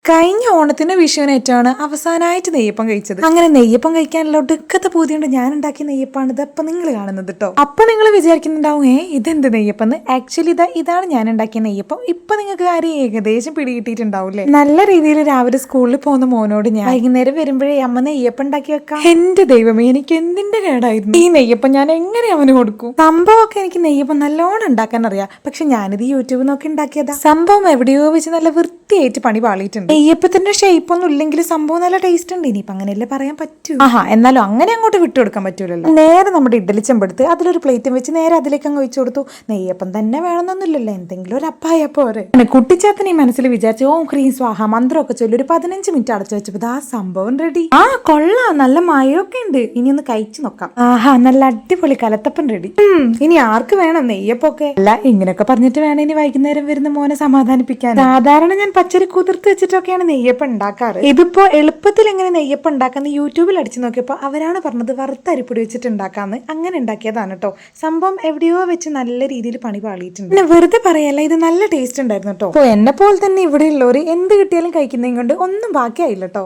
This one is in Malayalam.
കഴിഞ്ഞ ഓണത്തിന് വിഷുവിനേറ്റാണ് അവസാനമായിട്ട് നെയ്യപ്പം കഴിച്ചത്. അങ്ങനെ നെയ്യപ്പം കഴിക്കാനുള്ള ഒടുക്കത്തെ പൂതിയുണ്ട് ഞാൻ ഉണ്ടാക്കിയ നെയ്യപ്പാണ് ഇതപ്പം നിങ്ങൾ കാണുന്നത് കേട്ടോ. അപ്പൊ നിങ്ങൾ വിചാരിക്കുന്നുണ്ടാവും ഇതെന്ത് നെയ്യപ്പം. ആക്ച്വലി ഇതാണ് ഞാൻ ഉണ്ടാക്കിയ നെയ്യപ്പം. ഇപ്പൊ നിങ്ങൾക്ക് കാര്യം ഏകദേശം പിടികിട്ടിയിട്ടുണ്ടാവൂല്ലേ. നല്ല രീതിയിൽ രാവിലെ സ്കൂളിൽ പോകുന്ന മോനോട് ഞാൻ വൈകുന്നേരം വരുമ്പോഴേ അമ്മ നെയ്യപ്പം ഉണ്ടാക്കി വെക്കാം. എന്റെ ദൈവമേ, എനിക്ക് എന്തിന്റെ കേടായിരുന്നു ഈ നെയ്യപ്പം. ഞാൻ എങ്ങനെ അവന് കൊടുക്കും? സംഭവമൊക്കെ എനിക്ക് നെയ്യപ്പം നല്ലോണം ഉണ്ടാക്കാൻ അറിയാം. പക്ഷെ ഞാനിത് യൂട്യൂബ് നോക്കി ഉണ്ടാക്കിയതാ. സംഭവം എവിടെയോ വെച്ച് നല്ല വൃത്തിയായിട്ട് പണി പാളിയിട്ടുണ്ട്. നെയ്യപ്പത്തിന്റെ ഷേപ്പ് ഒന്നും ഇല്ലെങ്കിൽ സംഭവം നല്ല ടേസ്റ്റ് ഉണ്ട്. ഇനിയിപ്പോ അങ്ങനെയല്ലേ പറയാൻ പറ്റൂ. എന്നാലും അങ്ങനെ അങ്ങോട്ട് വിട്ടുകൊടുക്കാൻ പറ്റൂലല്ലോ. നേരെ നമ്മുടെ ഇഡ്ഡലി ചെമ്പെടുത്ത് അതിലൊരു പ്ലേറ്റും വെച്ച് നേരെ അതിലേക്ക് അങ്ങ് ഒഴിച്ചു കൊടുത്തു. നെയ്യപ്പം തന്നെ വേണമെന്നൊന്നുമില്ലല്ലോ, എന്തെങ്കിലും ഒരു അപ്പായ പോരെ. കുട്ടിച്ചാത്തൻ ഈ മനസ്സിൽ വിചാരിച്ചു ഓം ക്രീം സ്വാഹ മന്ത്രമൊക്കെ ചൊല്ലി ഒരു 15 മിനിറ്റ് അടച്ചു വെച്ചപ്പോ ആ സംഭവം റെഡി. കൊള്ളാം, നല്ല മയമൊക്കെ ഉണ്ട്. ഇനി ഒന്ന് കഴിച്ചു നോക്കാം. നല്ല അടിപൊളി കലത്തപ്പൻ റെഡി. ഇനി ആർക്ക് വേണം നെയ്യപ്പൊക്കെ? അല്ല, ഇങ്ങനെയൊക്കെ പറഞ്ഞിട്ട് വേണം ഇനി വൈകുന്നേരം വരുന്ന മോനെ സമാധാനിപ്പിക്കാൻ. സാധാരണ ഞാൻ പച്ചരി കുതിർത്ത് വെച്ചിട്ടൊക്കെയാണ് നെയ്യപ്പം ഉണ്ടാക്കാറ്. ഇതിപ്പോ എളുപ്പത്തിൽ എങ്ങനെ നെയ്യപ്പം ഉണ്ടാക്കാന്ന് യൂട്യൂബിൽ അടിച്ചു നോക്കിയപ്പോ അവരാണ് പറഞ്ഞത് വറുത്ത അരിപ്പൊടി വെച്ചിട്ട് ഉണ്ടാക്കാന്ന്. അങ്ങനെ ഉണ്ടാക്കിയതാണ് കേട്ടോ. സംഭവം എവിടെയോ വെച്ച് നല്ല രീതിയിൽ പണി പാളിയിട്ടുണ്ട്. പിന്നെ വെറുതെ പറയല്ല, ഇത് നല്ല ടേസ്റ്റ് ഉണ്ടായിരുന്നു കേട്ടോ. എന്നെ പോലെ തന്നെ ഇവിടെ ഉള്ളവര് എന്ത് കിട്ടിയാലും കഴിക്കുന്നതും കൊണ്ട് ഒന്നും ബാക്കിയായില്ല കേട്ടോ.